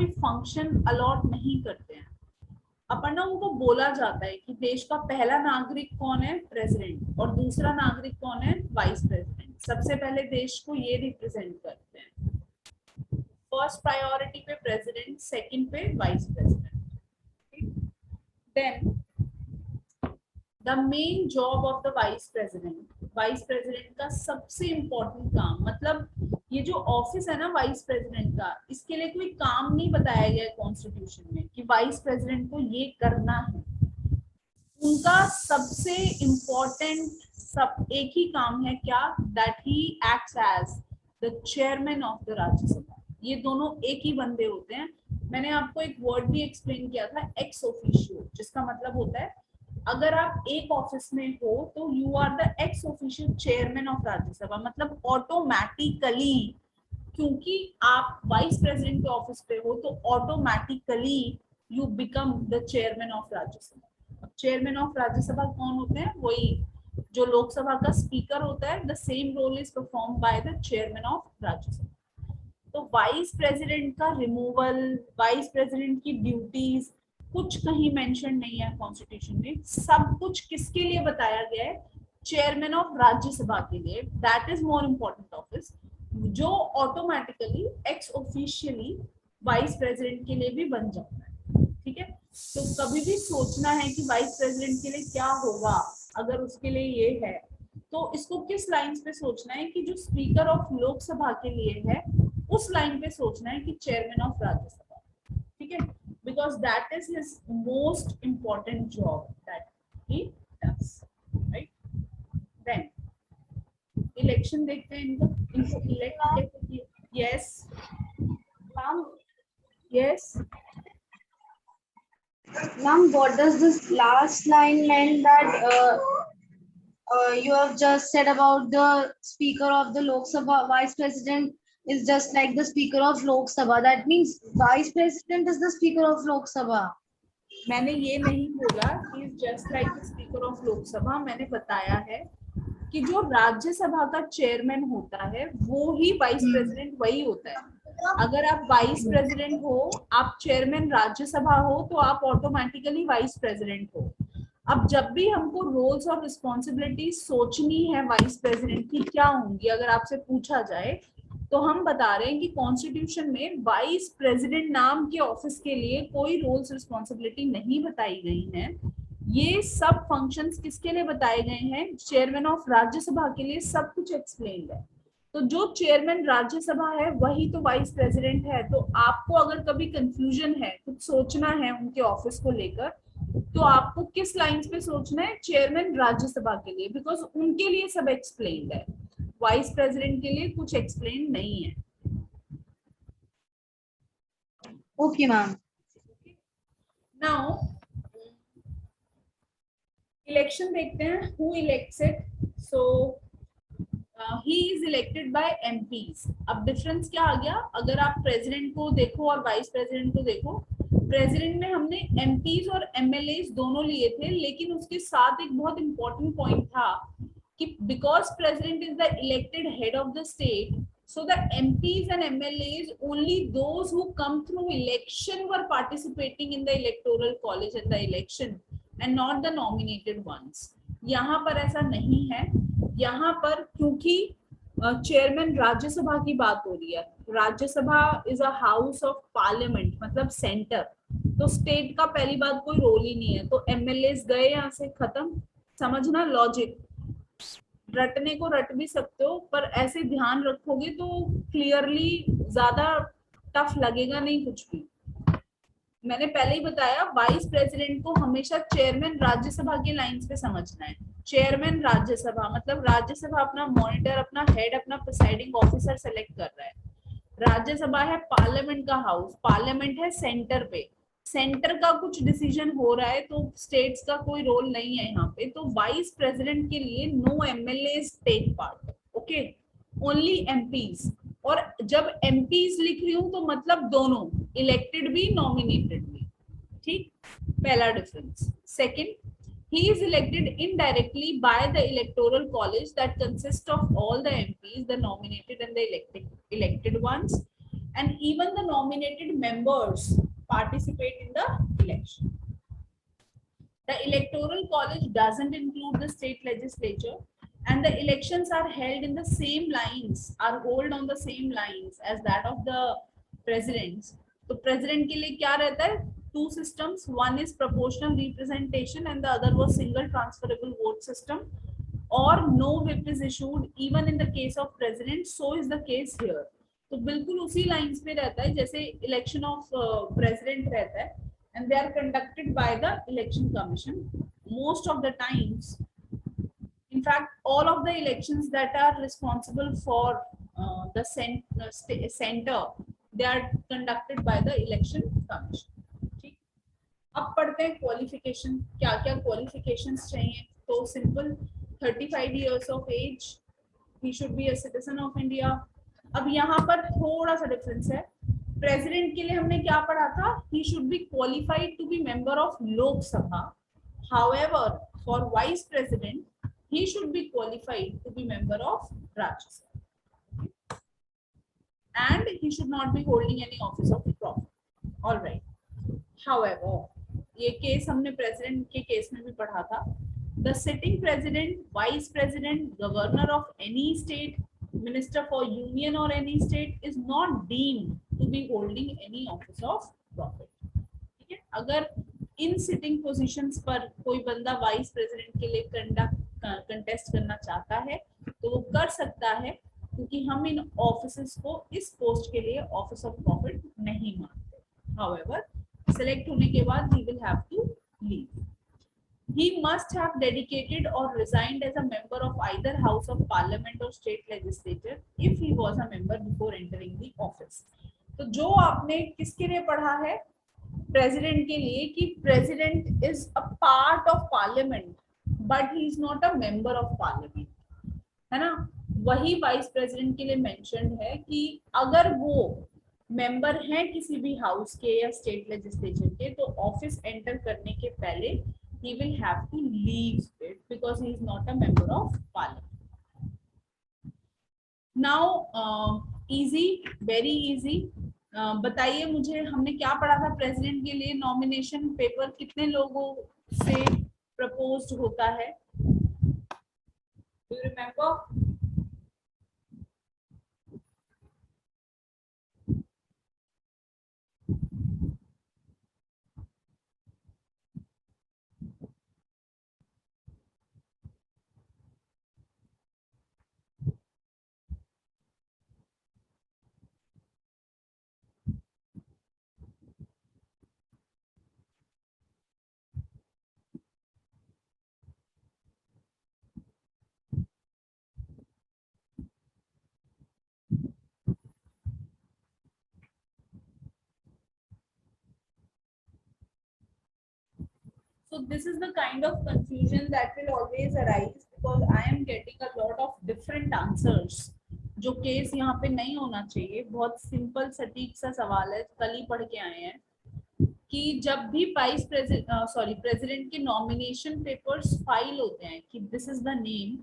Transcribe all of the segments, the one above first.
कोई function allot नहीं करते हैं, अपन ना उनको बोला जाता है कि देश का पहला नागरिक कौन है, प्रेसिडेंट, और दूसरा नागरिक कौन है, वाइस प्रेसिडेंट। सबसे पहले देश को ये रिप्रेजेंट करते हैं। फर्स्ट प्रायोरिटी पे प्रेसिडेंट, सेकंड पे vice president. Then the main job of the vice president, vice president का सबसे इंपॉर्टेंट काम, मतलब ये जो ऑफिस है ना वाइस प्रेसिडेंट का, इसके लिए कोई काम नहीं बताया गया है कॉन्स्टिट्यूशन में कि वाइस प्रेसिडेंट को ये करना है। उनका सबसे इम्पोर्टेंट सब एक ही काम है, क्या, that he acts as the chairman of the Rajya Sabha. ये दोनों एक ही बंदे होते हैं। मैंने आपको एक वर्ड भी एक्सप्लेन किया था, एक्स ऑफिशियो, जिसका मतलब होता है अगर आप एक ऑफिस में हो तो you are the ex officio chairman of Rajya Sabha, मतलब ऑटोमेटिकली, क्योंकि आप वाइस प्रेसिडेंट के ऑफिस पे हो तो automatically you become the chairman of Rajya Sabha. Chairman of Rajya Sabha कौन होते हैं, वही जो लोकसभा का स्पीकर होता है। The same role is perform by the chairman of Rajya Sabha. तो वाइस प्रेसिडेंट का रिमूवल, वाइस प्रेसिडेंट की ड्यूटीज कुछ कहीं मेंशन नहीं है कॉन्स्टिट्यूशन में। सब कुछ किसके लिए बताया गया है, चेयरमैन ऑफ राज्यसभा के लिए। That is more important office, जो automatically ex officially vice president के लिए भी बन जाता है। ठीक है, तो कभी भी सोचना है कि वाइस प्रेसिडेंट के लिए क्या होगा, अगर उसके लिए ये है तो इसको किस लाइन पे सोचना है कि जो स्पीकर ऑफ लोकसभा के लिए है उस लाइन पे सोचना है कि चेयरमैन ऑफ राज्यसभा। ठीक है, because that is his most important job that he does, right. Then election देखते हैं इनका, इनको इलेक्ट कैसे किया। Yes Ma'am, yes ma'am, what does this last line mean that you have just said about the Speaker of the Lok Sabha, Vice President is just like the Speaker of Lok Sabha. That means Vice President is the Speaker of Lok Sabha. मैंने ये नहीं बोला कि is just like the speaker of Lok Sabha. मैंने बताया है कि जो राज्यसभा का चेयरमैन होता है वो ही वाइस प्रेसिडेंट वही होता है। अगर आप वाइस प्रेसिडेंट हो, आप चेयरमैन राज्यसभा हो, तो आप ऑटोमेटिकली वाइस प्रेसिडेंट हो। अब जब भी हमको रोल्स और रिस्पॉन्सिबिलिटी सोचनी है वाइस प्रेसिडेंट की क्या होंगी, अगर आपसे पूछा जाए, तो हम बता रहे हैं कि कॉन्स्टिट्यूशन में वाइस प्रेसिडेंट नाम के ऑफिस के लिए कोई रोल्स रिस्पॉन्सिबिलिटी नहीं बताई गई है। ये सब फंक्शंस किसके लिए बताए गए हैं, चेयरमैन ऑफ राज्यसभा के लिए सब कुछ एक्सप्लेन्ड है। तो जो चेयरमैन राज्यसभा है वही तो वाइस प्रेसिडेंट है। तो आपको अगर कभी कंफ्यूजन है, कुछ सोचना है उनके ऑफिस को लेकर, तो आपको किस लाइंस पे सोचना है, चेयरमैन राज्यसभा के लिए, बिकॉज उनके लिए सब एक्सप्लेन्ड है। वाइस प्रेसिडेंट के लिए कुछ एक्सप्लेन नहीं है। Okay, ma'am. नाउ इलेक्शन देखते हैं, who elects it. So he is elected by MPs. अब डिफरेंस क्या आ गया, अगर आप प्रेसिडेंट को देखो और वाइस प्रेसिडेंट को देखो, प्रेसिडेंट में हमने एमपीज और एमएलए दोनों लिए थे, लेकिन उसके साथ एक बहुत इंपॉर्टेंट पॉइंट था कि because president is the elected head of the state, so the MPs and MLAs, only those who come through election were participating in the electoral college and the election, and not the nominated ones. यहाँ पर ऐसा नहीं है। यहाँ पर क्योंकि chairman Rajya Sabha की बात हो रही है, Rajya Sabha is a house of parliament, मतलब सेंटर, तो स्टेट का पहली बात कोई रोल ही नहीं है। तो एमएलए गए यहाँ से, खत्म। समझना लॉजिक, रटने को रट भी सकते हो, पर ऐसे ध्यान रखोगे तो क्लियरली ज्यादा टफ लगेगा नहीं कुछ भी। मैंने पहले ही बताया, वाइस प्रेसिडेंट को हमेशा चेयरमैन राज्यसभा के लाइंस पे समझना है। चेयरमैन राज्यसभा मतलब राज्यसभा अपना मॉनिटर, अपना हेड, अपना प्रिसाइडिंग ऑफिसर सेलेक्ट कर रहा है। राज्यसभा है पार्लियामेंट का हाउस, पार्लियामेंट है सेंटर पे, सेंटर का कुछ डिसीजन हो रहा है, तो स्टेट्स का कोई रोल नहीं है यहाँ पे। तो वाइस प्रेसिडेंट के लिए no MLA take part, okay, only MPs. और जब एमपीज लिख रही हूँ तो मतलब दोनों, इलेक्टेड भी नॉमिनेटेड भी। ठीक, पहला difference. Second, he is elected indirectly by the electoral college that consists of all the MPs, the nominated and the elected ones, and even the nominated members participate in the election. The electoral college doesn't include the state legislature, and the elections are held in the same lines, are held on the same lines as that of the presidents. तो president के लिए क्या रहता है? Two systems. One is proportional representation, and the other was single transferable vote system. Or no whip is issued even in the case of president. So is the case here. तो बिल्कुल उसी lines पे रहता है जैसे election of president रहता है, and they are conducted by the election commission most of the times. In fact, all of the elections that are responsible for the center, they are conducted by the election commission. ठीक, अब पढ़ते हैं qualification, क्या क्या qualifications चाहिए. तो simple, 35 years of age, he should be a citizen of India. अब यहाँ पर थोड़ा सा डिफरेंस है. प्रेसिडेंट के लिए हमने क्या पढ़ा था? He should be qualified to be member of Lok Sabha. However, for vice president, he should be qualified to be member of Rajya Sabha, and he should not be holding any office of profit. All right. However, ये case हमने president के case में भी पढ़ा था. The sitting president, vice president, governor of any state, minister for union or any state is not deemed to be holding any office of profit. ठीक है, अगर इन सिटिंग पोजीशंस पर कोई बंदा वाइस प्रेसिडेंट के लिए कंटेस्ट करना चाहता है तो वो कर सकता है, क्योंकि हम इन ऑफिसेस को इस पोस्ट के लिए ऑफिस ऑफ प्रॉफिट नहीं मानते. However, सेलेक्ट होने के बाद he will have to leave. He must have dedicated or resigned as a member of either House of Parliament or state legislature if he was a member before entering the office. तो जो आपने किसके लिए पढ़ा है? President के लिए, कि president is a part of parliament but he is not a member of parliament, है ना. वही वाइस प्रेसिडेंट के लिए मेंशन्ड है कि अगर वो मेंबर हैं किसी भी हाउस के या स्टेट लेजिस्लेचर के, तो ऑफिस एंटर करने के पहले he will have to leave it because he is not a member of parliament. Now easy, very easy. बताइए मुझे, हमने क्या पढ़ा था प्रेसिडेंट के लिए? नॉमिनेशन पेपर कितने लोगों से प्रपोज्ड होता है? Do you remember? So this is the kind of confusion that will always arise because I am getting a lot of different answers. जो केस यहाँ पे नहीं होना चाहिए. बहुत सिंपल सटीक सा सवाल है, कल ही पढ़ के आए हैं कि जब भी वाइस प्रेसिडेंट के नॉमिनेशन पेपर्स फाइल होते हैं कि दिस इज द नेम,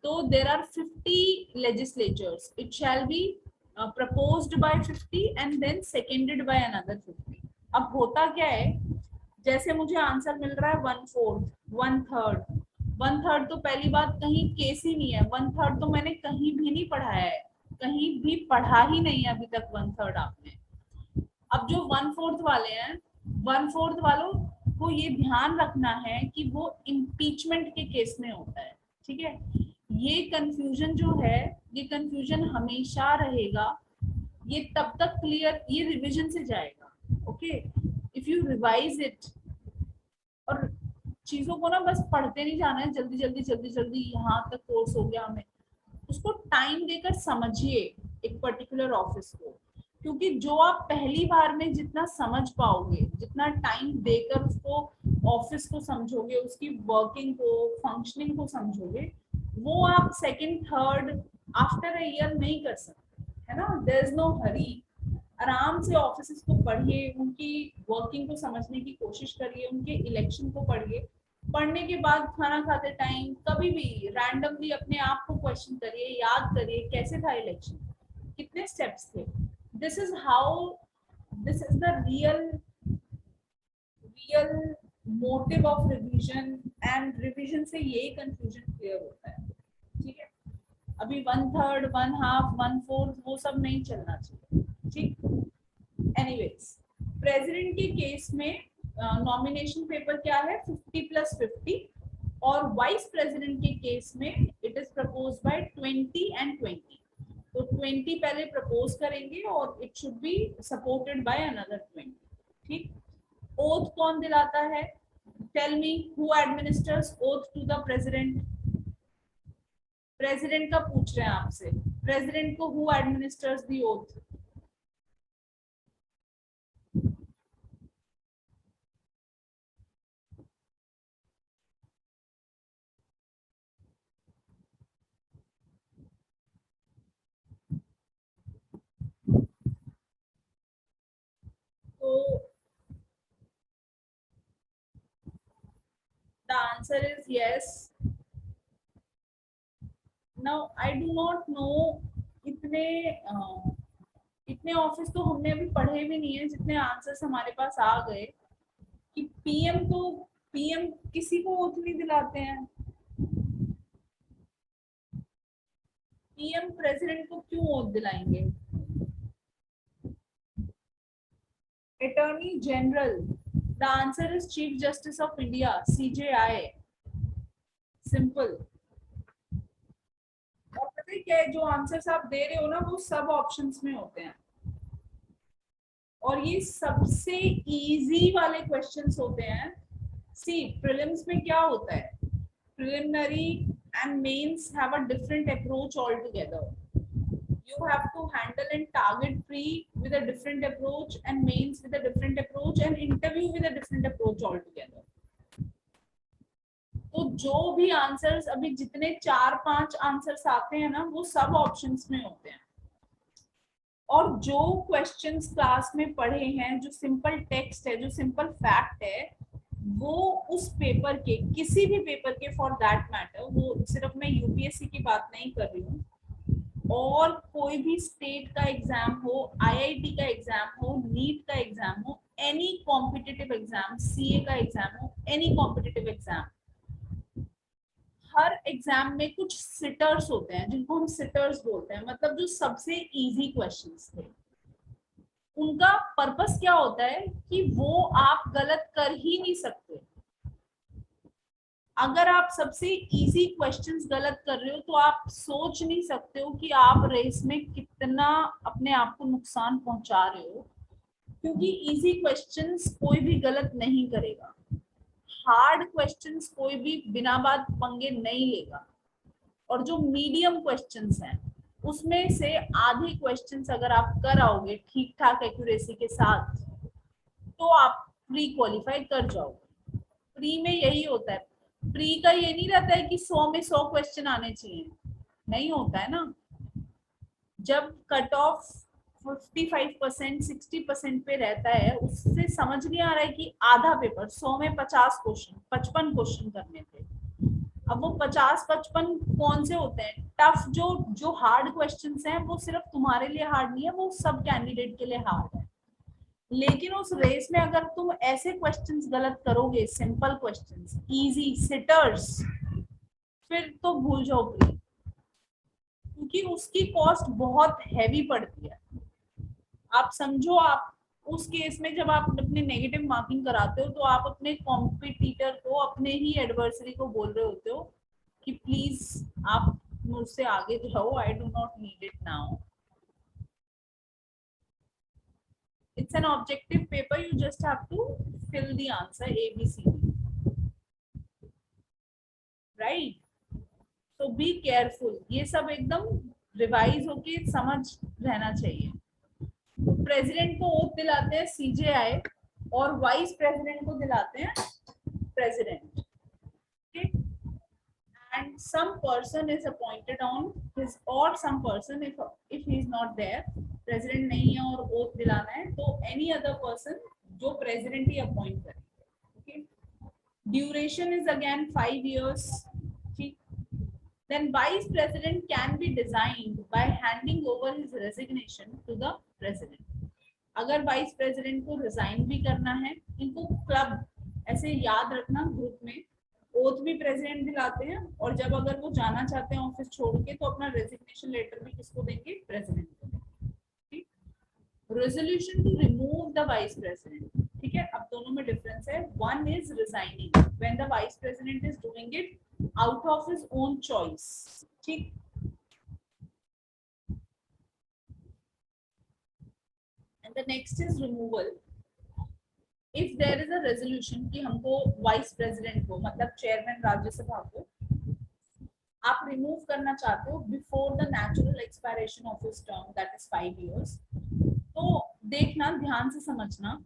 तो there are 50 legislatures. It shall be proposed by 50 and then seconded by another 50. अब होता क्या है, जैसे मुझे आंसर मिल रहा है 1/4, 1/3. 1/3 तो पहली बात कहीं केस ही नहीं है. 1/3 तो मैंने कहीं भी नहीं पढ़ाया है, कहीं भी पढ़ा ही नहीं है अभी तक 1/3 आपने. अब जो 1/4 वाले हैं, 1/4 वालों को ये ध्यान रखना है कि वो इम्पीचमेंट के केस में होता है. ठीक है, ये कंफ्यूजन जो है, ये कंफ्यूजन हमेशा रहेगा. ये तब तक क्लियर, ये रिविजन से जाएगा. Okay, if you revise it, और चीजों को ना बस पढ़ते नहीं जाना है जल्दी जल्दी जल्दी जल्दी, यहाँ तक कोर्स हो गया हमें. उसको टाइम देकर समझिए एक पर्टिकुलर ऑफिस को, क्योंकि जो आप पहली बार में जितना समझ पाओगे, जितना टाइम देकर उसको ऑफिस को समझोगे, उसकी वर्किंग को, फंक्शनिंग को समझोगे, वो आप second third after a year नहीं कर सकते, है ना. There is no hurry. आराम से ऑफिस को पढ़िए, उनकी वर्किंग को समझने की कोशिश करिए, उनके इलेक्शन को पढ़िए. पढ़ने के बाद खाना खाते टाइम कभी भी रैंडमली अपने आप को क्वेश्चन करिए, याद करिए कैसे था इलेक्शन, कितने स्टेप्स थे. this is how, this is the real motive of revision, and revision से यही confusion clear होता है. ठीक है, अभी 1/3, 1/2, 1/4 वो सब नहीं चलना चाहिए. ठीक. एनीवेज, प्रेसिडेंट के केस में नॉमिनेशन पेपर क्या है, 50+50, और वाइस प्रेसिडेंट के केस में it is propose by 20 and 20. तो 20 पहले प्रपोज करेंगे और it should be supported by another 20. ठीक. ओथ कौन दिलाता है? Tell me, who administers oath to the president? President का पूछ रहे हैं आपसे, प्रेसिडेंट को हु एडमिनिस्टर्स द ओथ? तो the answer is yes. Now I do not know, इतने ऑफिस तो हमने अभी पढ़े भी नहीं है जितने आंसर्स हमारे पास आ गए कि पीएम किसी को ओथ नहीं दिलाते हैं. पीएम प्रेसिडेंट को क्यों ओथ दिलाएंगे? Attorney general, the answer is chief justice of India, CJI. Simple. और पता है क्या है, जो आंसर्स आप दे रहे हो ना वो सब ऑप्शंस में होते हैं, और ये सबसे इजी वाले क्वेश्चंस होते हैं. सी, प्रीलिम्स में क्या होता है, preliminary and mains have a different approach altogether. You have to handle and target pre with a different approach, and mains with a different approach, and interview with a different approach altogether. तो जो भी answers अभी जितने 4-5 answers आते हैं ना वो सब ऑप्शंस में होते हैं. और जो क्वेश्चंस क्लास में पढ़े हैं, जो सिंपल टेक्स्ट है, जो सिंपल फैक्ट है, वो उस पेपर के, किसी भी पेपर के फॉर दैट मैटर, वो सिर्फ मैं यूपीएससी की बात नहीं कर रही हूँ, और कोई भी स्टेट का एग्जाम हो, आईआईटी का एग्जाम हो, नीट का एग्जाम हो, एनी कॉम्पिटिटिव एग्जाम, सीए का एग्जाम हो, एनी कॉम्पिटिटिव एग्जाम, हर एग्जाम में कुछ सिटर्स होते हैं जिनको हम सिटर्स बोलते हैं, मतलब जो सबसे इजी क्वेश्चंस थे. उनका पर्पस क्या होता है कि वो आप गलत कर ही नहीं सकते. अगर आप सबसे इजी क्वेश्चंस गलत कर रहे हो तो आप सोच नहीं सकते हो कि आप रेस में कितना अपने आप को नुकसान पहुंचा रहे हो, क्योंकि इजी क्वेश्चंस कोई भी गलत नहीं करेगा. हार्ड क्वेश्चंस कोई भी बिना बात पंगे नहीं लेगा. और जो मीडियम क्वेश्चंस हैं उसमें से आधे क्वेश्चंस अगर आप कर आओगे ठीक ठाक एक्यूरेसी के साथ तो आप प्री क्वालिफाई कर जाओगे. प्री में यही होता है. प्री का ये नहीं रहता है कि 100 में 100 क्वेश्चन आने चाहिए, नहीं होता है ना. जब कट ऑफ 55%, 60% पे रहता है, उससे समझ नहीं आ रहा है कि आधा पेपर 100 में 50 क्वेश्चन, 55 क्वेश्चन करने थे. अब वो 50-55 कौन से होते हैं टफ, जो हार्ड क्वेश्चंस हैं वो सिर्फ तुम्हारे लिए हार्ड नहीं है, वो सब कैंडिडेट के लिए हार्ड है. लेकिन उस रेस में अगर तुम ऐसे क्वेश्चंस गलत करोगे, सिंपल क्वेश्चंस, इजी सिटर्स, फिर तो भूल जाओ प्री, क्योंकि उसकी कॉस्ट बहुत हैवी पड़ती है. आप समझो, आप उस केस में जब आप अपने नेगेटिव मार्किंग कराते हो तो आप अपने कॉम्पिटिटर को, अपने ही एडवर्सरी को बोल रहे होते हो कि प्लीज आप मुझसे आगे जाओ, I do not need it now. It's an objective paper, you just have to fill the answer A, B, C, D. Right? So be careful. ये सब एकदम रिवाइज होके समझ रहना चाहिए. प्रेसिडेंट को ओथ दिलाते हैं CJI, और वाइस प्रेसिडेंट को दिलाते हैं president. And some person is appointed on his, or some person, if he is not there, president नहीं है और ओथ दिलाना है, तो एनी अदर पर्सन जो प्रेसिडेंट ही अपॉइंट करेंगे. Duration is again 5 years. ठीक. then vice president can be designed by handing over his resignation to the president. अगर वाइस प्रेसिडेंट को रिजाइन भी करना है, इनको क्लब ऐसे याद रखना, ग्रुप में ओथ भी प्रेसिडेंट दिलाते हैं, और जब अगर वो जाना चाहते हैं ऑफिस छोड़ के तो अपना रेजिग्नेशन लेटर भी किसको देंगे, प्रेसिडेंट को देंगे. Resolution to remove the vice president, ठीक है. अब दोनों में डिफरेंस है. One is resigning when the vice president is doing it out of his own choice, ठीक. And the next is removal. If there is a resolution कि हमको vice president को, मतलब चेयरमैन राज्यसभा को आप रिमूव करना चाहते हो before the natural expiration of his term, that is 5 years, तो देखना, ध्यान से समझना.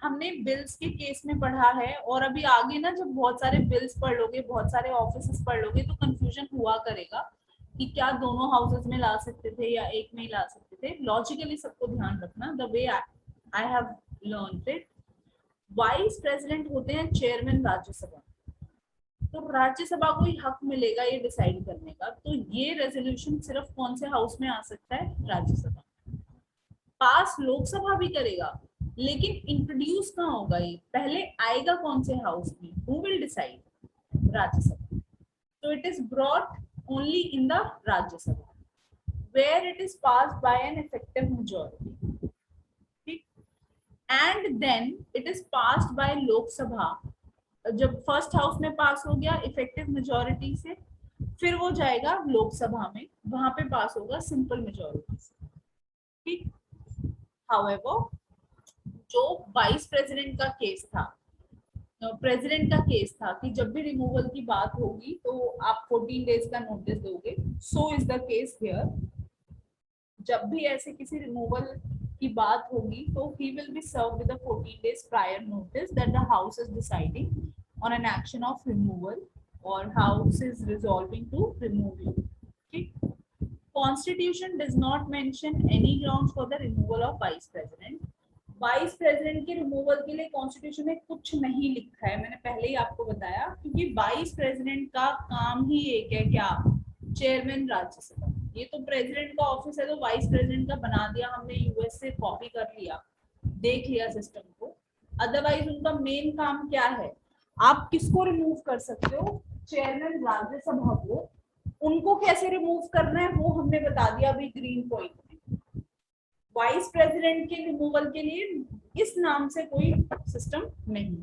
हमने बिल्स के केस में पढ़ा है, और अभी आगे ना जब बहुत सारे बिल्स पढ़ लोगे, बहुत सारे ऑफिसेस पढ़ लोगे, तो कंफ्यूजन हुआ करेगा कि क्या दोनों हाउसेस में ला सकते थे या एक में ही ला सकते थे. लॉजिकली सबको ध्यान रखना, the way I have learned it. Vice president होते हैं चेयरमैन राज्यसभा, तो राज्यसभा को ही हक मिलेगा ये डिसाइड करने का. तो ये रेजोल्यूशन सिर्फ कौन से हाउस में आ सकता है, राज्यसभा. पास लोकसभा भी करेगा, लेकिन इंट्रोड्यूस कहाँ होगा, ये पहले आएगा कौन से हाउस में, हु विल डिसाइड, राज्यसभा. तो it is brought only in the Rajya Sabha, where it is passed by an effective majority, ठीक. And then it is passed by Lok Sabha. जब फर्स्ट हाउस में पास हो गया इफेक्टिव मेजोरिटी से, फिर वो जाएगा लोकसभा में, वहां पे पास होगा सिंपल मेजोरिटी से, ठीक. However, जो वाइस प्रेसिडेंट का केस था, प्रेसिडेंट का केस था कि जब भी रिमूवल की बात होगी तो आप 14 डेज का नोटिस दोगे. So is the case here. जब भी ऐसे किसी रिमूवल की बात होगी तो he will be serve with 14 days prior notice that the house is deciding on an action of removal और house is resolving to remove you, ठीक. Constitution does not mention any grounds for the removal of vice president. Vice president के removal के लिए constitution में कुछ नहीं लिखा है, मैंने पहले ही आपको बताया, क्योंकि वाइस प्रेसिडेंट का काम ही एक है, क्या, चेयरमैन राज्यसभा. ये तो प्रेसिडेंट का ऑफिस है, तो वाइस प्रेसिडेंट का बना दिया हमने, यूएस से कॉपी कर लिया, देख लिया सिस्टम को. अदरवाइज उनका मेन काम क्या है, आप किसको रिमूव कर सकते हो, चेयरमैन राज्यसभा को. उनको कैसे रिमूव करना है वो हमने बता दिया अभी ग्रीन पॉइंट में. वाइस प्रेसिडेंट के रिमूवल के लिए इस नाम से कोई सिस्टम नहीं.